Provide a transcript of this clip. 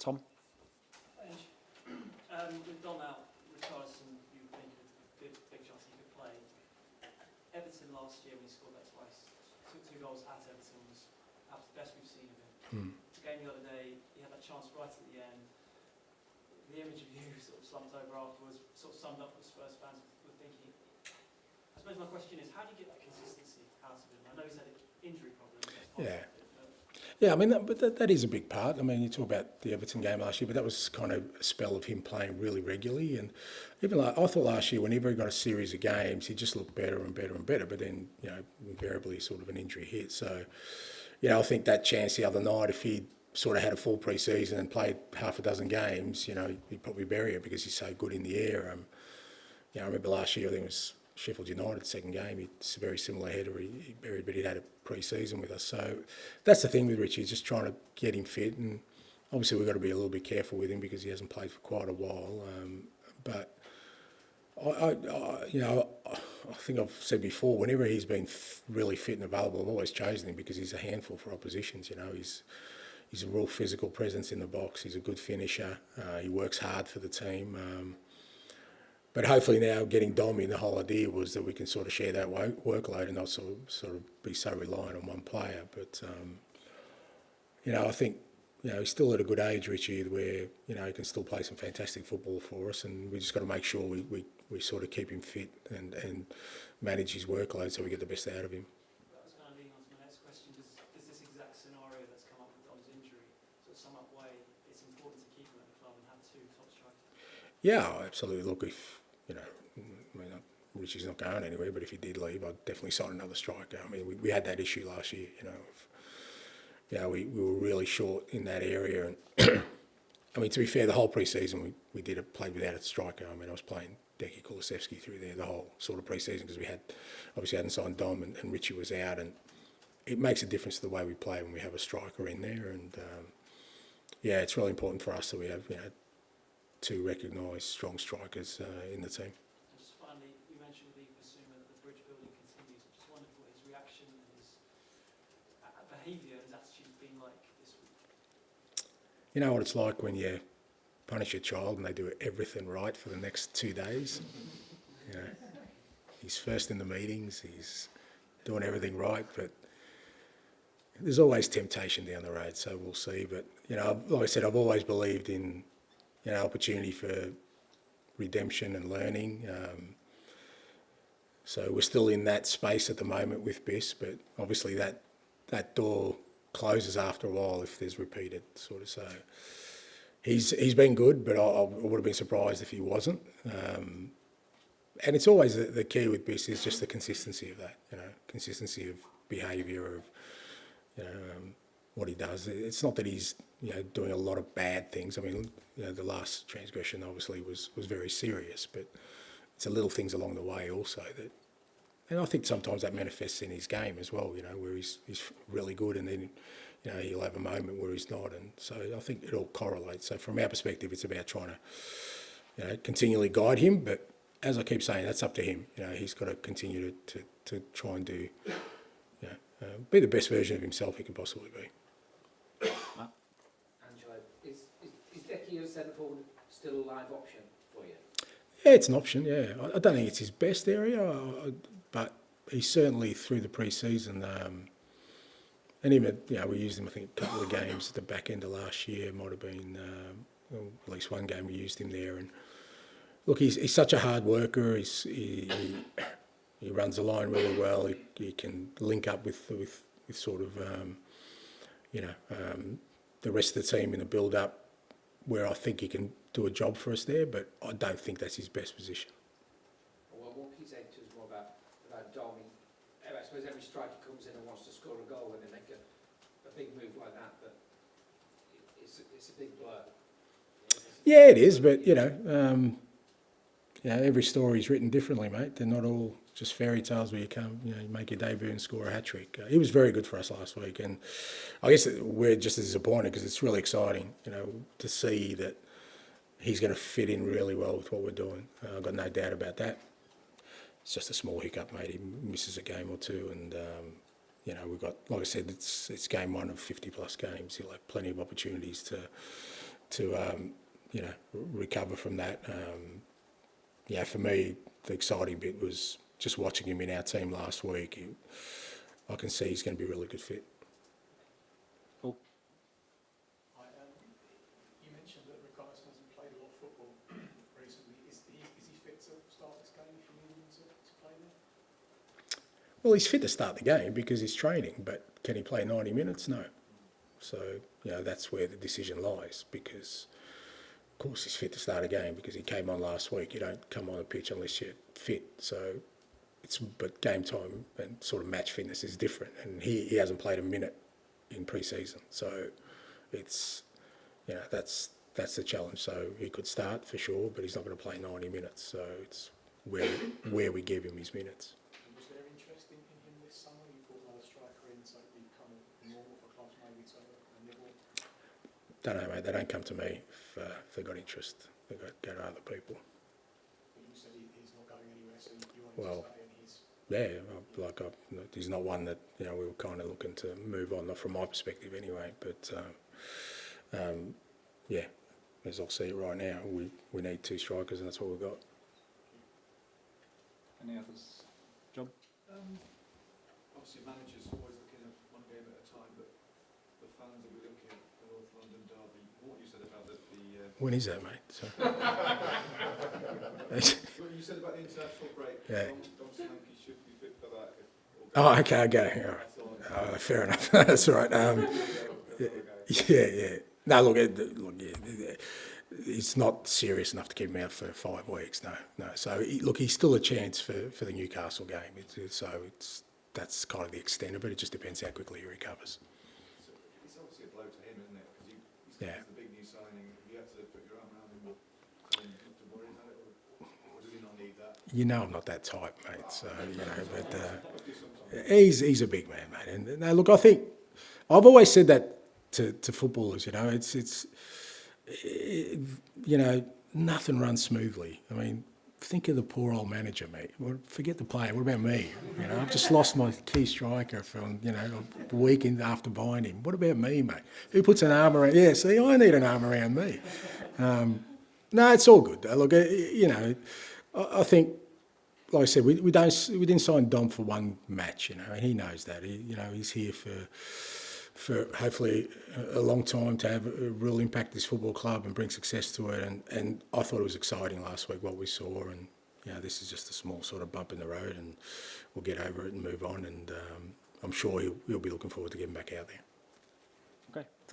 Tom? With Dom out, Richarlison, you think a big chance he could play. Everton last year, when he scored that twice, two goals at Everton, was perhaps the best we've seen of him. The game the other day, he had that chance right at the end. The image of you sort of slumped over afterwards, sort of summed up what Spurs fans were thinking. I suppose my question is, how do you get that consistency out of him? I know he's had injury problems. Yeah. Yeah, I mean, that is a big part. I mean, you talk about the Everton game last year, but that was kind of a spell of him playing really regularly. And even like, I thought last year, whenever he got a series of games, he just looked better and better and better. But then, invariably sort of an injury hit. So, I think that chance the other night, if he sort of had a full pre-season and played half a dozen games, he'd probably bury it because he's so good in the air. I remember last year, I think it was Sheffield United, second game, it's a very similar header he buried, but he'd had a pre-season with us. So that's the thing with Richie, just trying to get him fit. And obviously we've got to be a little bit careful with him because he hasn't played for quite a while. But I think I've said before, whenever he's been really fit and available, I've always chosen him because he's a handful for oppositions. He's a real physical presence in the box. He's a good finisher. He works hard for the team. But hopefully now getting Dom in, the whole idea was that we can sort of share that workload and not sort of be so reliant on one player. But, I think, he's still at a good age, Richie, where, he can still play some fantastic football for us, and we just got to make sure we sort of keep him fit and manage his workload so we get the best out of him. That was kind of leading on to my next question. Does this exact scenario that's come up with Dom's injury sort of sum up why it's important to keep him at the club and have two top strikers? Yeah, absolutely. Look, if Richie's not going anywhere, but if he did leave, I'd definitely sign another striker. I mean, we had that issue last year. We were really short in that area, and I mean, to be fair, the whole pre-season we played without a striker. I mean, I was playing Deki Kulusevski through there the whole sort of pre-season because we obviously hadn't signed Dom and Richie was out, and it makes a difference to the way we play when we have a striker in there. And it's really important for us that we have two recognised strong strikers in the team. And just finally, you mentioned with Eve Basuma that the bridge building continues. I just wondered what his reaction and his behaviour and his attitude has been like this week. You know what it's like when you punish a child and they do everything right for the next 2 days. He's first in the meetings, he's doing everything right, but there's always temptation down the road, so we'll see. But, like I said, I've always believed in, opportunity for redemption and learning. So we're still in that space at the moment with Biss, but obviously that door closes after a while if there's repeated sort of. So he's been good, but I would have been surprised if he wasn't. And it's always the key with Biss is just the consistency of that, consistency of behaviour, of what he does. It's not that he's doing a lot of bad things. I mean, the last transgression obviously was very serious, but it's the little things along the way also that, and I think sometimes that manifests in his game as well. Where he's really good, and then he'll have a moment where he's not, and so I think it all correlates. So from our perspective, it's about trying to continually guide him, but as I keep saying, that's up to him. He's got to continue to try and do be the best version of himself he can possibly be. Angelo, is Deki as centre forward still a live option for you? Yeah, it's an option, yeah. I don't think it's his best area, but he's certainly through the pre-season. And even, we used him, I think, a couple of games at the back end of last year. Might have been, at least one game we used him there. And look, he's such a hard worker. He runs the line really well. He can link up with sort of, the rest of the team in the build-up, where I think he can do a job for us there, but I don't think that's his best position. Well, what can you say to us more about Dom? I suppose every striker comes in and wants to score a goal when they make a big move like that, but it's a big blur. Yeah, it is, but every story is written differently, mate. They're not all just fairy tales where you come, you make your debut and score a hat-trick. He was very good for us last week, and I guess we're just as disappointed because it's really exciting, to see that he's going to fit in really well with what we're doing. I've got no doubt about that. It's just a small hiccup, mate. He misses a game or two, and we've got, like I said, it's game one of 50 plus games. He'll have plenty of opportunities to you know, recover from that. Yeah, for me, the exciting bit was just watching him in our team last week. I can see he's going to be a really good fit. Paul? Hi, you mentioned that Ricardo hasn't played a lot of football recently. Is he fit to start this game if you need him to play there? Well, he's fit to start the game because he's training, but can he play 90 minutes? No. So, you know, that's where the decision lies, because of course he's fit to start a game because he came on last week. You don't come on a pitch unless you're fit. So, but game time and sort of match fitness is different, and he hasn't played a minute in pre-season. So, it's, you know, that's the challenge. So he could start for sure, but he's not going to play 90 minutes. So it's where we give him his minutes. Was there interest in him this summer? You thought another striker in, so it'd become normal for clubs maybe to nibble? Don't know, mate. They don't come to me if they've got interest. They go to other people. But you said he's not going anywhere, so you want Well, him to stay, and he's... Yeah, he's not one that, you know, we were kind of looking to move on, not from my perspective anyway. But yeah, as I'll see it right now, we need 2 strikers, and that's what we've got. Any others? John? Obviously, managers always looking at one game at a time, but the fans will be looking at the North London derby. What you said about the When is that, mate? So. what you said about the international break. Yeah. Dom Solanke should be fit for that. Oh, okay, okay. All right. Fair enough. That's all right. Yeah. No, look, it's not serious enough to keep him out for 5 weeks. No. So, look, he's still a chance for the Newcastle game. That's kind of the extent of it. It just depends how quickly he recovers. It's obviously a blow to him, isn't it? Because he's the big new signing. You have to put your arm around him and not to worry about it, or does he not need that? You know I'm not that type, mate. So, you know, but he's a big man, mate. And no, look, I think I've always said that to footballers. You know, it's you know, nothing runs smoothly. I mean, think of the poor old manager, mate. Well, forget the player. What about me? You know, I've just lost my key striker from, you know, a week after buying him. What about me, mate? Who puts an arm around? Yeah, see, I need an arm around me. No, it's all good. Look, you know, I think, like I said, we didn't sign Dom for one match, you know, and he knows that. You know, he's here for hopefully a long time to have a real impact at this football club and bring success to it. And I thought it was exciting last week what we saw, and you know, this is just a small sort of bump in the road, and we'll get over it and move on. And I'm sure he'll be looking forward to getting back out there. Okay, thank you.